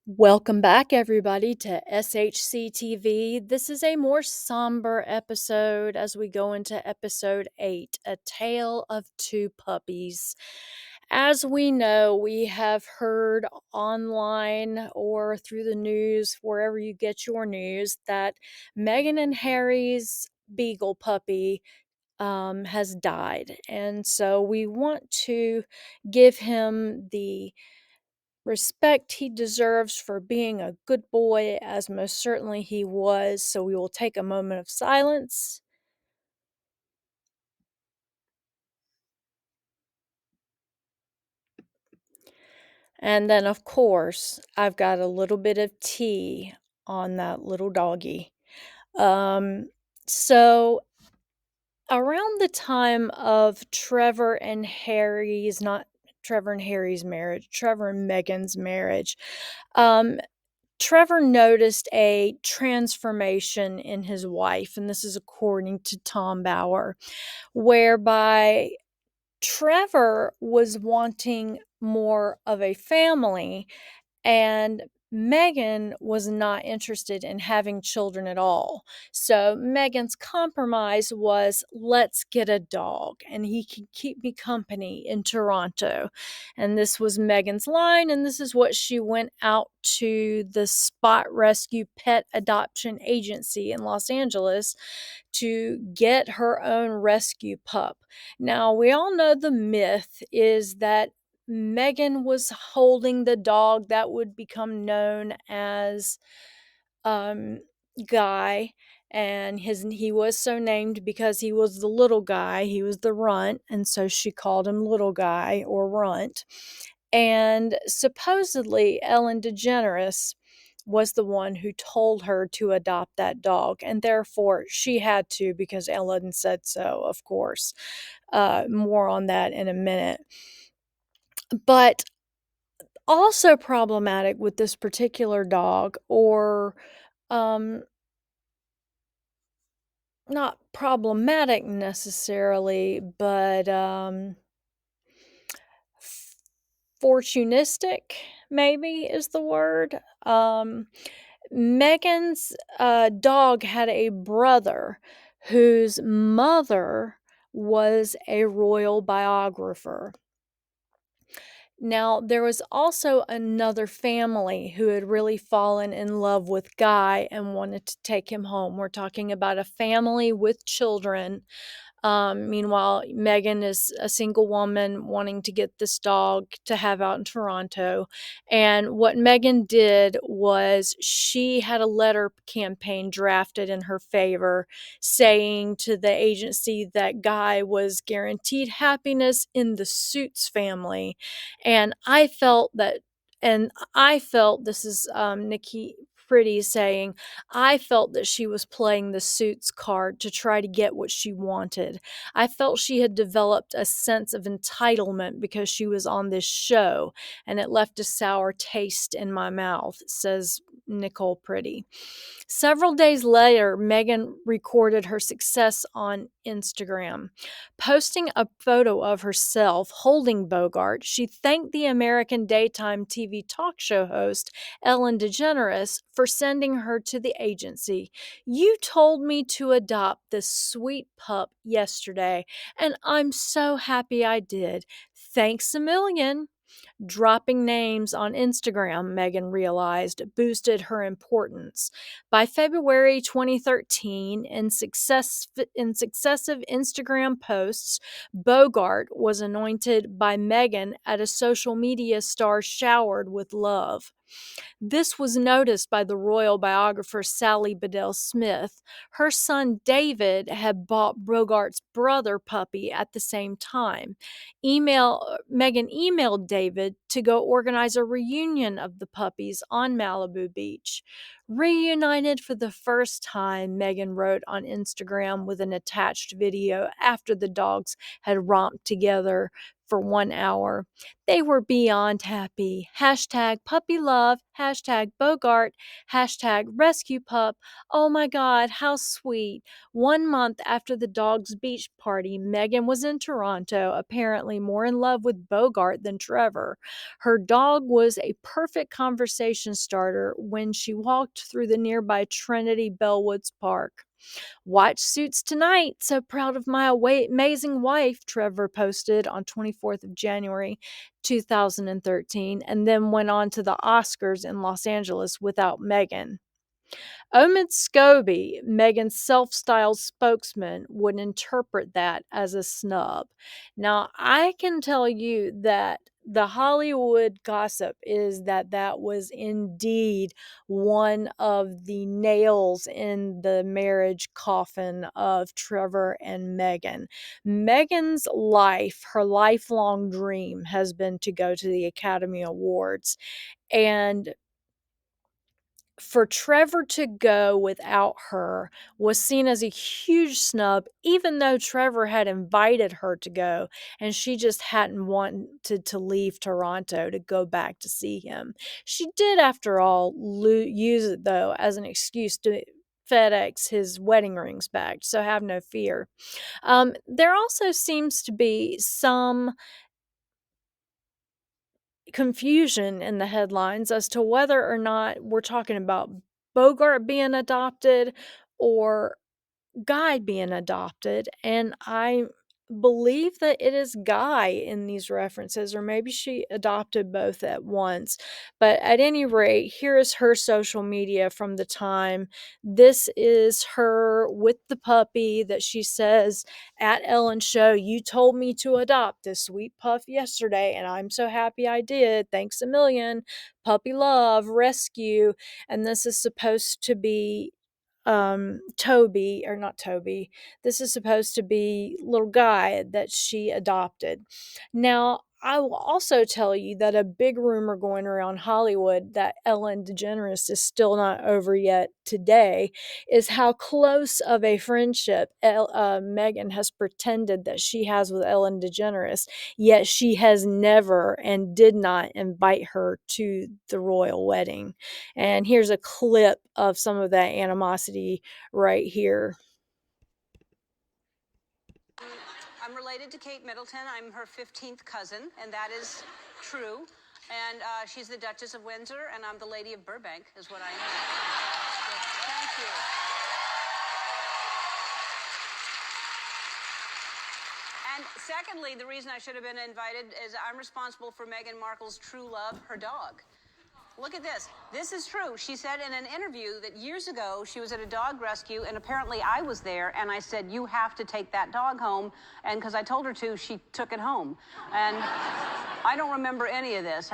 Welcome back, everybody, to SHCTV. This is a more somber episode as we go into episode 8, A Tale of Two Puppies. As we know, we have heard online or through the news, wherever you get your news, that Meghan and Harry's beagle puppy has died. And so we want to give him the respect he deserves for being a good boy, as most certainly he was. So we will take a moment of silence. And then, of course, I've got a little bit of tea on that little doggy. Um, so around the time of Trevor and Harry's marriage, Trevor and Meghan's marriage, um, Trevor noticed a transformation in his wife, and this is according to Tom Bauer, whereby Trevor was wanting more of a family, and Meghan was not interested in having children at all. So Meghan's compromise was, let's get a dog and he can keep me company in Toronto. And this was Meghan's line, and this is what she went out to the Spot Rescue Pet Adoption Agency in Los Angeles to get her own rescue pup. Now, we all know the myth is that Meghan was holding the dog that would become known as Guy, and he was so named because he was the little guy. He was the runt, and so she called him Little Guy or Runt. And supposedly Ellen DeGeneres was the one who told her to adopt that dog, and therefore she had to because Ellen said so, of course. More on that in a minute. But also problematic with this particular dog, or um, not problematic necessarily, but fortunistic, maybe is the word. Megan's dog had a brother whose mother was a royal biographer. Now, there was also another family who had really fallen in love with Guy and wanted to take him home. We're talking about a family with children. Meanwhile, Megan is a single woman wanting to get this dog to have out in Toronto. And what Megan did was she had a letter campaign drafted in her favor saying to the agency that Guy was guaranteed happiness in the Suits family. And I felt this is Nikki Pretty saying, I felt that she was playing the Suits card to try to get what she wanted. I felt she had developed a sense of entitlement because she was on this show, and it left a sour taste in my mouth, says Nicole Pretty. Several days later, Megan recorded her success on Instagram. Posting a photo of herself holding Bogart, she thanked the American daytime TV talk show host Ellen DeGeneres for sending her to the agency. You told me to adopt this sweet pup yesterday, and I'm so happy I did. Thanks a million. Dropping names on Instagram, Megan realized, boosted her importance. By February 2013, in successive Instagram posts, Bogart was anointed by Megan at a social media star showered with love. This was noticed by the royal biographer Sally Bedell Smith. Her son David had bought Bogart's brother puppy at the same time. Megan emailed David to go organize a reunion of the puppies on Malibu Beach. Reunited for the first time, Megan wrote on Instagram with an attached video after the dogs had romped together for 1 hour. They were beyond happy. Hashtag puppy love, hashtag Bogart, hashtag rescue pup. Oh my God, how sweet. 1 month after the dog's beach party, Megan was in Toronto, apparently more in love with Bogart than Trevor. Her dog was a perfect conversation starter when she walked through the nearby Trinity Bellwoods Park. Watch Suits tonight. So proud of my amazing wife, Trevor posted on 24th of January 2013, and then went on to the Oscars in Los Angeles without Megan. Omid Scobie, Megan's self-styled spokesman, would interpret that as a snub. Now, I can tell you that the Hollywood gossip is that that was indeed one of the nails in the marriage coffin of Trevor and Megan. Megan's life, her lifelong dream, has been to go to the Academy Awards. And for Trevor to go without her was seen as a huge snub, even though Trevor had invited her to go and she just hadn't wanted to leave Toronto to go back to see him. She did, after all, use it, though, as an excuse to FedEx his wedding rings back, so have no fear. There also seems to be some confusion in the headlines as to whether or not we're talking about Bogart being adopted or Guy being adopted, and I believe that it is Guy in these references, or maybe she adopted both at once. But at any rate, here is her social media from the time. This is her with the puppy that she says at Ellen's show, "You told me to adopt this sweet puff yesterday, and I'm so happy I did. Thanks a million. Puppy love, rescue." And this is supposed to be Toby, or not Toby. This is supposed to be little Guy that she adopted. Now, I will also tell you that a big rumor going around Hollywood that Ellen DeGeneres is still not over yet today is how close of a friendship Megan has pretended that she has with Ellen DeGeneres, yet she has never and did not invite her to the royal wedding. And here's a clip of some of that animosity right here. I'm related to Kate Middleton. I'm her 15th cousin, and that is true. And she's the Duchess of Windsor, and I'm the Lady of Burbank, is what I am. So, thank you. And secondly, the reason I should have been invited is I'm responsible for Meghan Markle's true love, her dog. Look at this. This is true. She said in an interview that years ago she was at a dog rescue, and apparently I was there, and I said, "You have to take that dog home." And because I told her to, she took it home. And I don't remember any of this.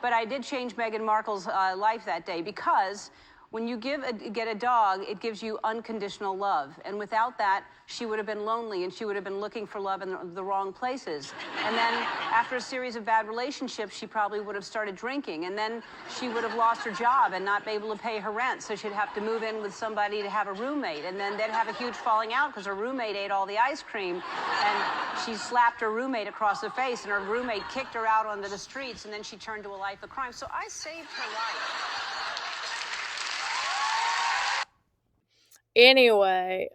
But I did change Meghan Markle's life that day, because when you get a dog, it gives you unconditional love. And without that, she would have been lonely, and she would have been looking for love in the wrong places. And then after a series of bad relationships, she probably would have started drinking. And then she would have lost her job and not be able to pay her rent. So she'd have to move in with somebody to have a roommate. And then they'd have a huge falling out because her roommate ate all the ice cream. And she slapped her roommate across the face, and her roommate kicked her out onto the streets. And then she turned to a life of crime. So I saved her life. Anyway,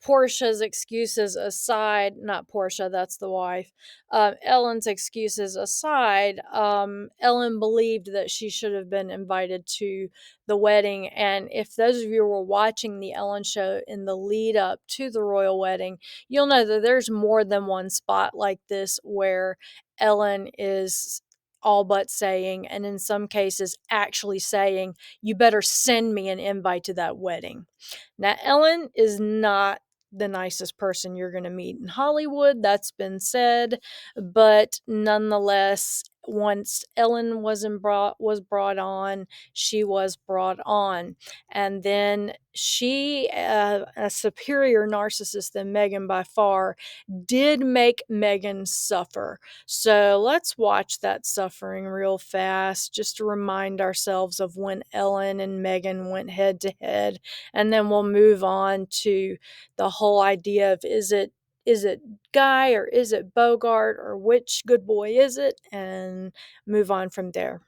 Portia's excuses aside, not Portia, that's the wife. Ellen's excuses aside, Ellen believed that she should have been invited to the wedding. And if those of you were watching the Ellen show in the lead up to the royal wedding, you'll know that there's more than one spot like this where Ellen is all but saying, and in some cases actually saying, "You better send me an invite to that wedding." Now, Ellen is not the nicest person you're going to meet in Hollywood. That's been said. But nonetheless, once Ellen was brought on, she was brought on. And then she, a superior narcissist than Megan by far, did make Megan suffer. So let's watch that suffering real fast, just to remind ourselves of when Ellen and Megan went head to head. And then we'll move on to the whole idea of, is it is it Guy or is it Bogart or which good boy is it, and move on from there.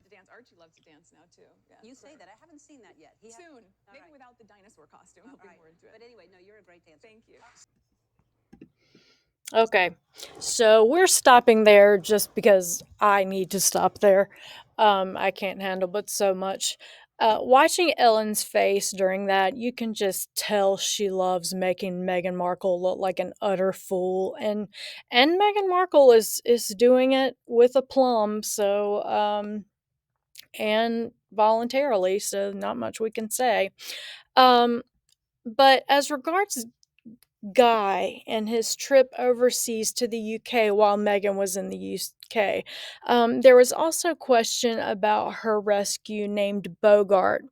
To dance. Archie loves to dance now too. Yeah, You say that. I haven't seen that yet. Soon, maybe right. without the dinosaur costume. He'll be Right. more into it. But anyway, no, you're a great dancer. Thank you. Okay, so we're stopping there just because I need to stop there. I can't handle but so much. Watching Ellen's face during that, you can just tell she loves making Meghan Markle look like an utter fool, and Meghan Markle is doing it with aplomb. So and voluntarily, so not much we can say. Um, but as regards Guy and his trip overseas to the UK while Megan was in the UK. There was also question about her rescue named Bogart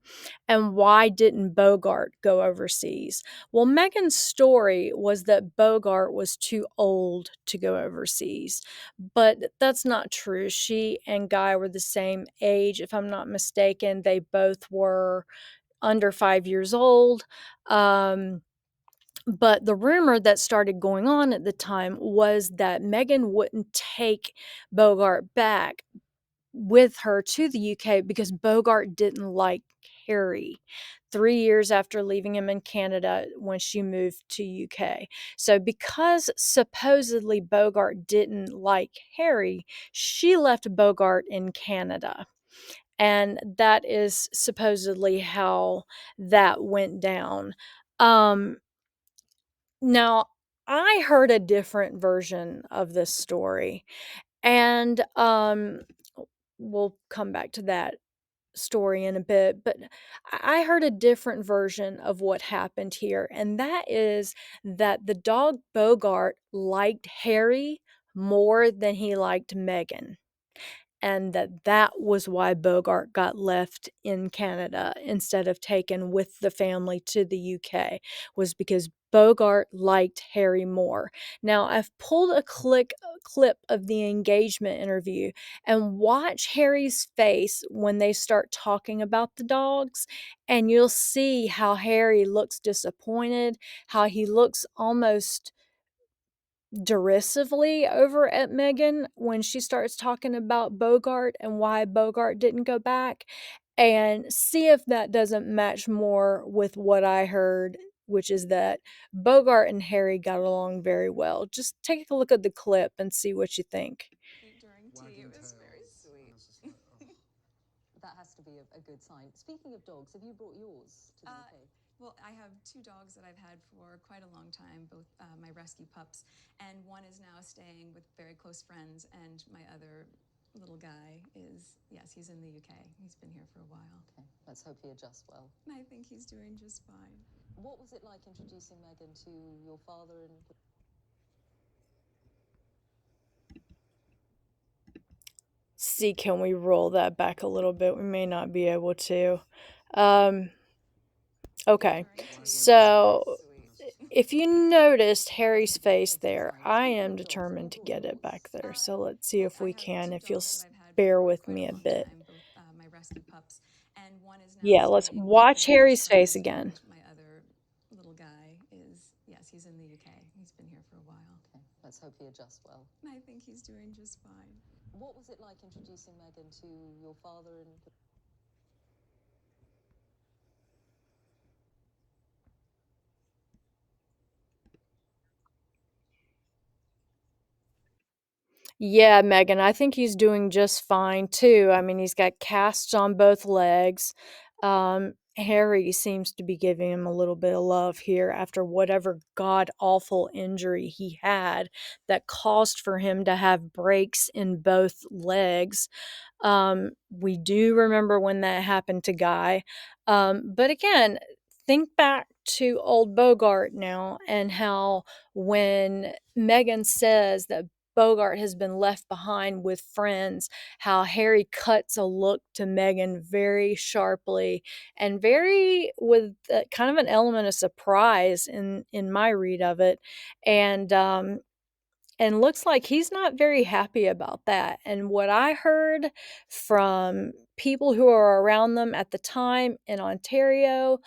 and why didn't Bogart go overseas? Well, Megan's story was that Bogart was too old to go overseas, but that's not true. She and Guy were the same age, if I'm not mistaken. They both were under 5 years old. But the rumor that started going on at the time was that Meghan wouldn't take Bogart back with her to the UK because Bogart didn't like Harry 3 years after leaving him in Canada when she moved to UK. So, because supposedly Bogart didn't like Harry, she left Bogart in Canada. And that is supposedly how that went down. Um, Now, I heard a different version of this story, and, we'll come back to that story in a bit, but I heard a different version of what happened here, and that is that the dog Bogart liked Harry more than he liked Megan, and that was why Bogart got left in Canada instead of taken with the family to the UK, was because Bogart liked Harry more. Now, I've pulled a clip of the engagement interview, and watch Harry's face when they start talking about the dogs, and you'll see how Harry looks disappointed, how he looks almost derisively over at Megan when she starts talking about Bogart and why Bogart didn't go back, and see if that doesn't match more with what I heard, which is that Bogart and Harry got along very well. Just take a look at the clip and see what you think. During tea, it was very sweet. That has to be a good sign. Speaking of dogs, have you brought yours to the UK? Well, I have two dogs that I've had for quite a long time, both my rescue pups, and one is now staying with very close friends, and my other little guy is, yes, he's in the UK. He's been here for a while. Okay, let's hope he adjusts well. I think he's doing just fine. What was it like introducing Megan to your father and... See, can we roll that back a little bit? We may not be able to. Um, okay, so if you noticed Harry's face there, I am determined to get it back there. So let's see if we can, if you'll bear with me a bit. Both my rescue pups, and one is now Yeah, let's staying with watch very Harry's close face friends, again. and my other little guy is, yes, he's in the UK. He's been here for a while. Okay, let's hope he adjusts well. I think he's doing just fine. What was it like introducing Megan to your father and... Yeah, Megan, I think he's doing just fine too. I mean, he's got casts on both legs. Harry seems to be giving him a little bit of love here after whatever god awful injury he had that caused for him to have breaks in both legs. We do remember when that happened to Guy. But again, think back to old Bogart now and how when Megan says that Bogart has been left behind with friends, how Harry cuts a look to Megan very sharply and very with kind of an element of surprise in my read of it. And looks like he's not very happy about that. And what I heard from people who are around them at the time in Ontario,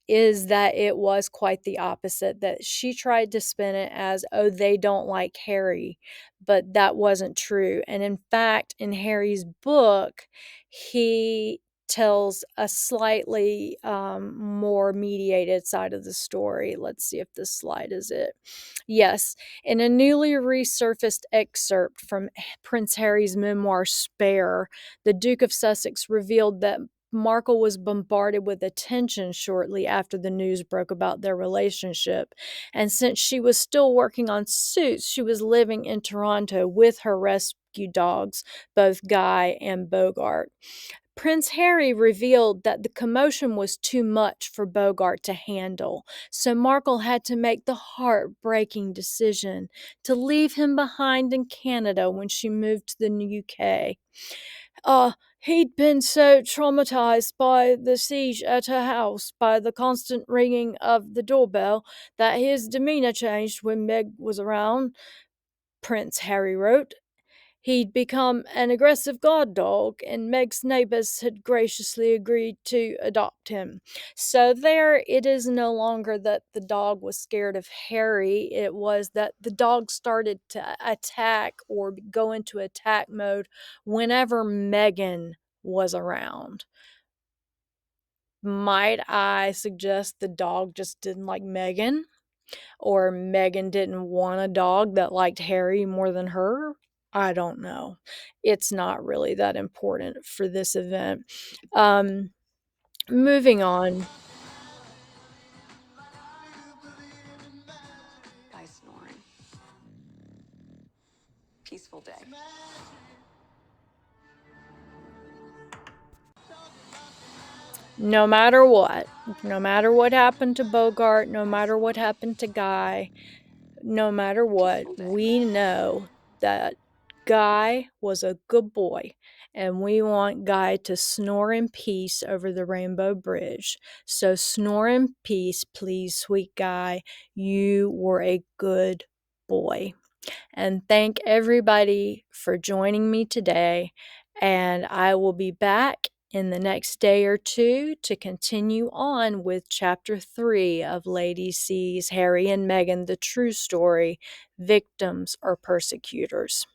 is that it was quite the opposite, that she tried to spin it as, oh, they don't like Harry, but that wasn't true. And in fact, in Harry's book, he tells a slightly more mediated side of the story. Let's see if this slide is it. Yes, in a newly resurfaced excerpt from Prince Harry's memoir Spare, the Duke of Sussex revealed that Markle was bombarded with attention shortly after the news broke about their relationship. And since she was still working on Suits, she was living in Toronto with her rescue dogs, both Guy and Bogart. Prince Harry revealed that the commotion was too much for Bogart to handle, so Markle had to make the heartbreaking decision to leave him behind in Canada when she moved to the UK. He'd been so traumatized by the siege at her house, by the constant ringing of the doorbell, that his demeanor changed when Meg was around, Prince Harry wrote. He'd become an aggressive guard dog, and Meg's neighbors had graciously agreed to adopt him. So there, it is no longer that the dog was scared of Harry, it was that the dog started to attack or go into attack mode whenever Megan was around. Might I suggest the dog just didn't like Megan? Or Megan didn't want a dog that liked Harry more than her? I don't know. It's not really that important for this event. Moving on. Guy snoring. Peaceful day. No matter what happened to Bogart, no matter what happened to Guy, no matter what, we know that Guy was a good boy, and we want Guy to snore in peace over the Rainbow Bridge. So snore in peace, please, sweet Guy. You were a good boy. And thank everybody for joining me today. And I will be back in the next day or two to continue on with Chapter 3 of Lady C's Harry and Meghan, the True Story, Victims or Persecutors.